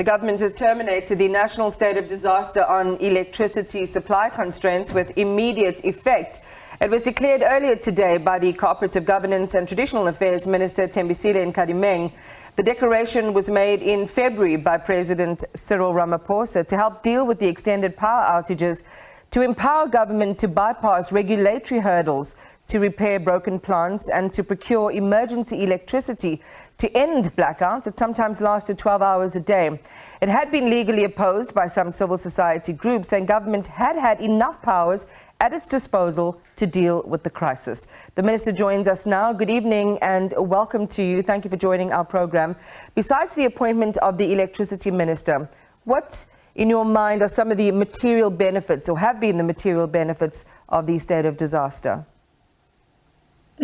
The government has terminated the national state of disaster on electricity supply constraints with immediate effect. It was declared earlier today by the Cooperative Governance and Traditional Affairs Minister Thembisile Nkadimeng. The declaration was made in February by President Cyril Ramaphosa to help deal with the extended power outages, to empower government to bypass regulatory hurdles, to repair broken plants and to procure emergency electricity, to end blackouts that sometimes lasted 12 hours a day. It had been legally opposed by some civil society groups, saying government had had enough powers at its disposal to deal with the crisis. The minister joins us now. Good evening and welcome to you. Thank you for joining our program. Besides the appointment of the electricity minister, what in your mind are some of the material benefits, or have been the material benefits, of the state of disaster?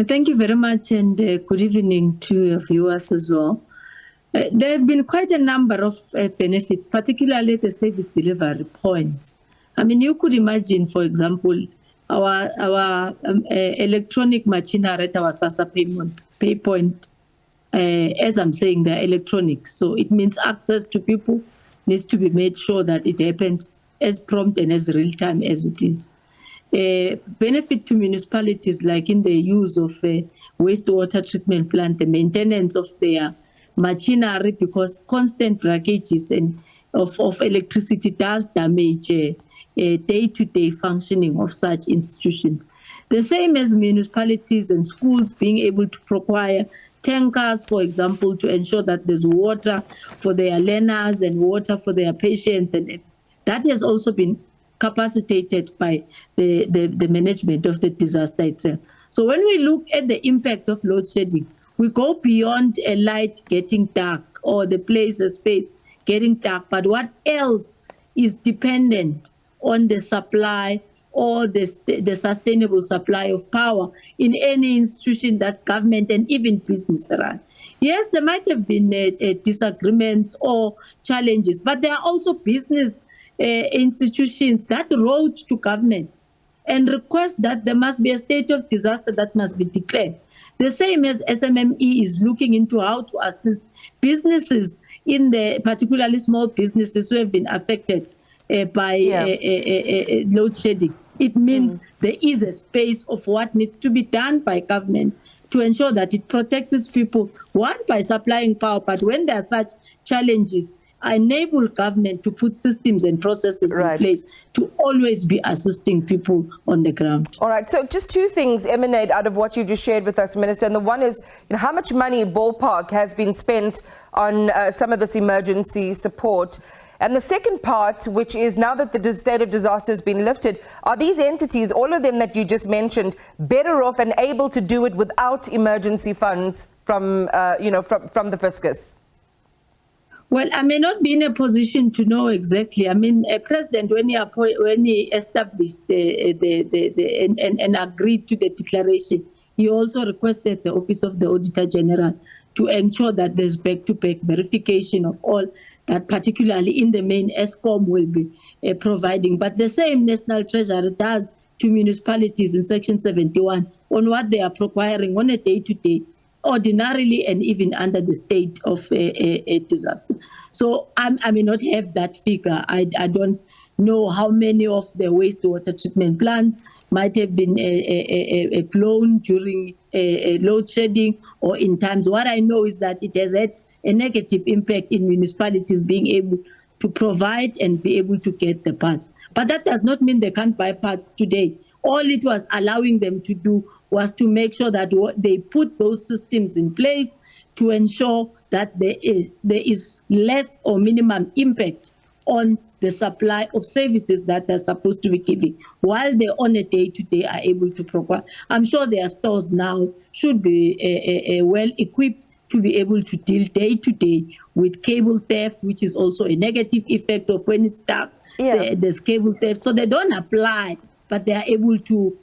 Thank you very much, and good evening to your viewers as well. There have been quite a number of benefits, particularly the service delivery points. I mean, you could imagine, for example, our electronic machinery at our SASA pay point, as I'm saying, they're electronic. So it means access to people needs to be made sure that it happens as prompt and as real time as it is. Benefit to municipalities, like in the use of wastewater treatment plant, the maintenance of their machinery, because constant breakages and of electricity does damage day-to-day functioning of such institutions. The same as municipalities and schools being able to procure tankers, for example, to ensure that there's water for their learners and water for their patients, and that has also been capacitated by the management of the disaster itself. So when we look at the impact of load shedding, we go beyond a light getting dark or the place, the space getting dark, but what else is dependent on the supply or the sustainable supply of power in any institution that government and even business run. Yes, there might have been disagreements or challenges, but there are also business institutions that wrote to government and request that there must be a state of disaster that must be declared. The same as SMME is looking into how to assist businesses in the particularly small businesses who have been affected by load shedding. It means there is a space of what needs to be done by government to ensure that it protects people, one, by supplying power, but when there are such challenges, enable government to put systems and processes in place to always be assisting people on the ground. All right, so just two things emanate out of what you just shared with us, Minister, and the one is, how much money, ballpark, has been spent on some of this emergency support? And the second part, which is, now that the state of disaster has been lifted, are these entities, all of them that you just mentioned, better off and able to do it without emergency funds from the fiscus? Well, I may not be in a position to know exactly. I mean, a president, when he established and agreed to the declaration, he also requested the Office of the Auditor General to ensure that there's back-to-back verification of all that, particularly in the main Eskom will be providing. But the same National Treasury does to municipalities in Section 71 on what they are procuring on a day-to-day, ordinarily and even under the state of a disaster. So I may not have that figure. I don't know how many of the wastewater treatment plants might have been blown during load shedding or in times. What I know is that it has had a negative impact in municipalities being able to provide and be able to get the parts. But that does not mean they can't buy parts today. All it was allowing them to do was to make sure that they put those systems in place to ensure that there is less or minimum impact on the supply of services that they're supposed to be giving, while they on a day-to-day are able to provide. I'm sure their stores now should be well equipped to be able to deal day-to-day with cable theft, which is also a negative effect of when it's stuck. There's cable theft, so they don't apply, but they are able to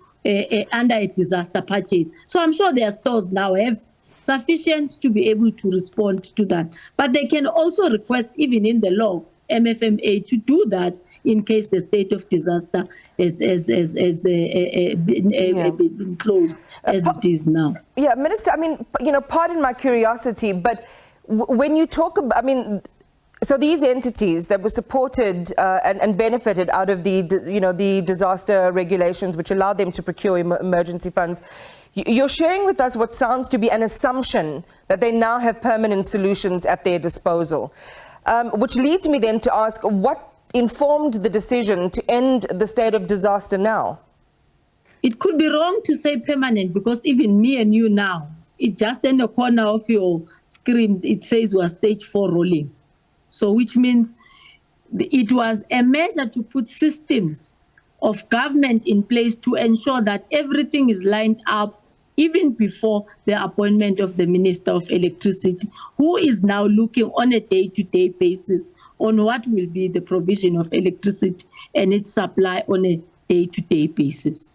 under a disaster purchase. So I'm sure their stores now have sufficient to be able to respond to that. But they can also request, even in the law, MFMA, to do that in case the state of disaster has been closed as it is now. Yeah, Minister, I mean, pardon my curiosity, but when you talk about, So these entities that were supported and benefited out of the disaster regulations, which allowed them to procure emergency funds, you're sharing with us what sounds to be an assumption that they now have permanent solutions at their disposal, which leads me then to ask, what informed the decision to end the state of disaster now? It could be wrong to say permanent, because even me and you now, it just in the corner of your screen, it says we're stage 4 rolling. So which means it was a measure to put systems of government in place to ensure that everything is lined up even before the appointment of the Minister of Electricity, who is now looking on a day-to-day basis on what will be the provision of electricity and its supply on a day-to-day basis.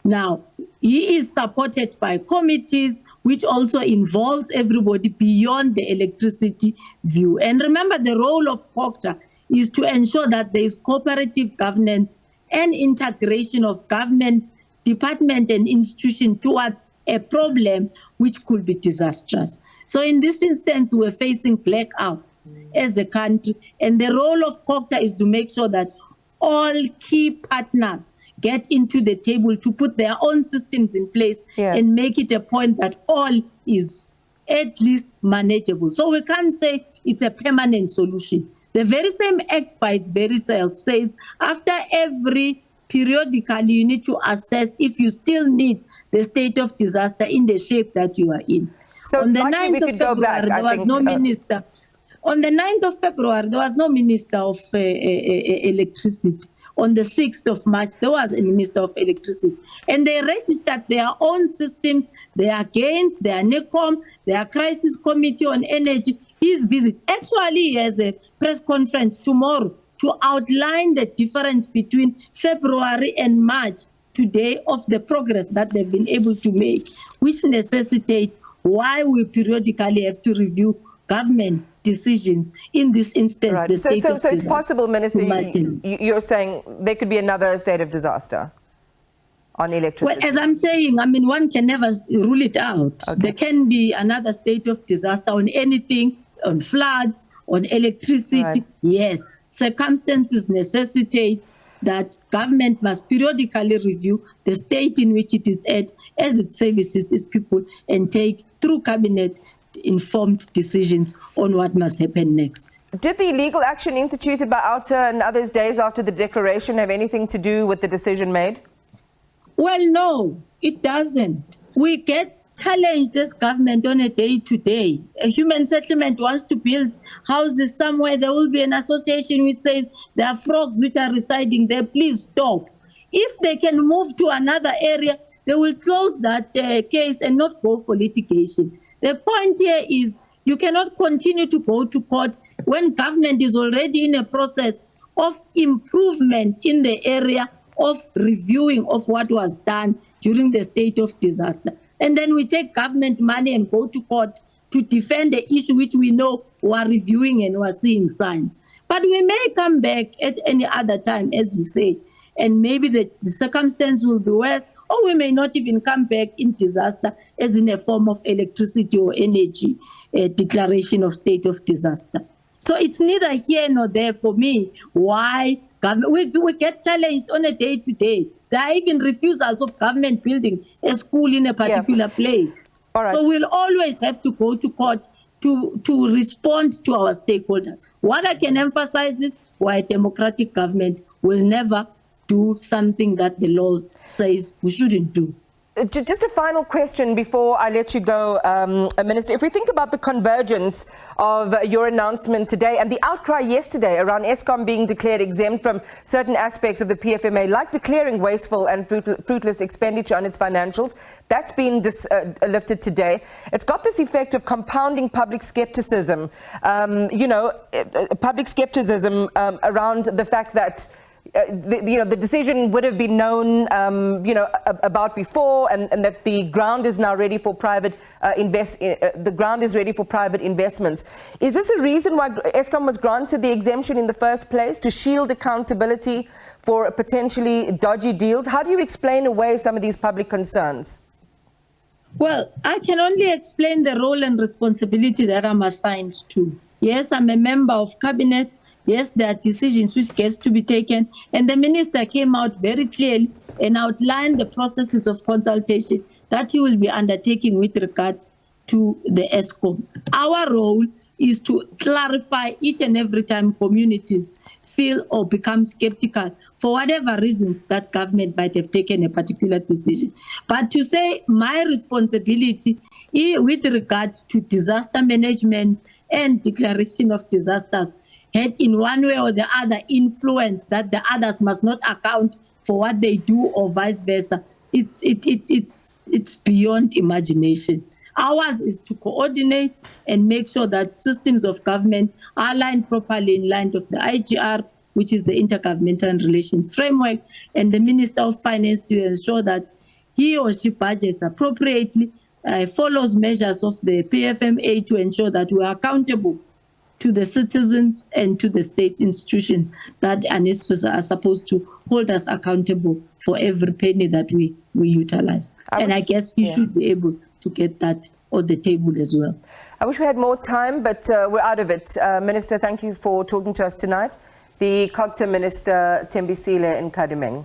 Now, he is supported by committees, which also involves everybody beyond the electricity view. And remember, the role of CoGTA is to ensure that there is cooperative governance and integration of government, department and institution towards a problem which could be disastrous. So in this instance, we're facing blackouts as a country, and the role of CoGTA is to make sure that all key partners get into the table to put their own systems in place and make it a point that all is at least manageable. So we can't say it's a permanent solution. The very same act by its very self says after every periodically you need to assess if you still need the state of disaster in the shape that you are in. So on the 9th of February, there was no minister. On the 9th of February, there was no minister of electricity. On the 6th of March, there was a minister of electricity. And they registered their own systems, their gains, their NECOM, their crisis committee on energy. His visit, actually he has a press conference tomorrow to outline the difference between February and March today of the progress that they've been able to make, which necessitate why we periodically have to review government decisions in this instance. Right. The so it's possible, Minister, you're saying there could be another state of disaster on electricity? Well, as I'm saying, I mean, one can never rule it out. Okay. There can be another state of disaster on anything, on floods, on electricity. Right. Yes, circumstances necessitate that government must periodically review the state in which it is at as it services its people and take through cabinet informed decisions on what must happen next. Did the legal action instituted by OUTA and others days after the declaration have anything to do with the decision made? Well, no, it doesn't. We get challenged as government on a day-to-day. A human settlement wants to build houses somewhere. There will be an association which says there are frogs which are residing there. Please stop. If they can move to another area, they will close that case and not go for litigation. The point here is you cannot continue to go to court when government is already in a process of improvement in the area of reviewing of what was done during the state of disaster. And then we take government money and go to court to defend the issue which we know we are reviewing and we are seeing signs. But we may come back at any other time, as you say, and maybe the circumstance will be worse, or we may not even come back in disaster as in a form of electricity or energy declaration of state of disaster. So it's neither here nor there for me. Why government? We get challenged on a day-to-day. There are even refusals of government building a school in a particular place. All right. So we'll always have to go to court to respond to our stakeholders. What I can emphasize is why a democratic government will never do something that the law says we shouldn't do. Just a final question before I let you go, Minister. If we think about the convergence of your announcement today and the outcry yesterday around Eskom being declared exempt from certain aspects of the PFMA, like declaring wasteful and fruitless expenditure on its financials, that's been lifted today. It's got this effect of compounding public skepticism, public skepticism around the fact that the decision would have been known, about before, and that the ground is now ready for private investments. Is this a reason why Eskom was granted the exemption in the first place, to shield accountability for potentially dodgy deals? How do you explain away some of these public concerns? Well, I can only explain the role and responsibility that I'm assigned to. Yes, I'm a member of cabinet. Yes, there are decisions which gets to be taken. And the minister came out very clearly and outlined the processes of consultation that he will be undertaking with regard to the Eskom. Our role is to clarify each and every time communities feel or become skeptical for whatever reasons that government might have taken a particular decision. But to say my responsibility with regard to disaster management and declaration of disasters had in one way or the other influence that the others must not account for what they do or vice versa, it's beyond imagination. Ours is to coordinate and make sure that systems of government are aligned properly in line with the IGR, which is the Intergovernmental Relations Framework, and the Minister of Finance to ensure that he or she budgets appropriately, follows measures of the PFMA to ensure that we are accountable to the citizens and to the state institutions that are supposed to hold us accountable for every penny that we utilize. I guess you should be able to get that on the table as well. I wish we had more time, but we're out of it. Minister, thank you for talking to us tonight. The CoGTA Minister, Thembisile Nkadimeng.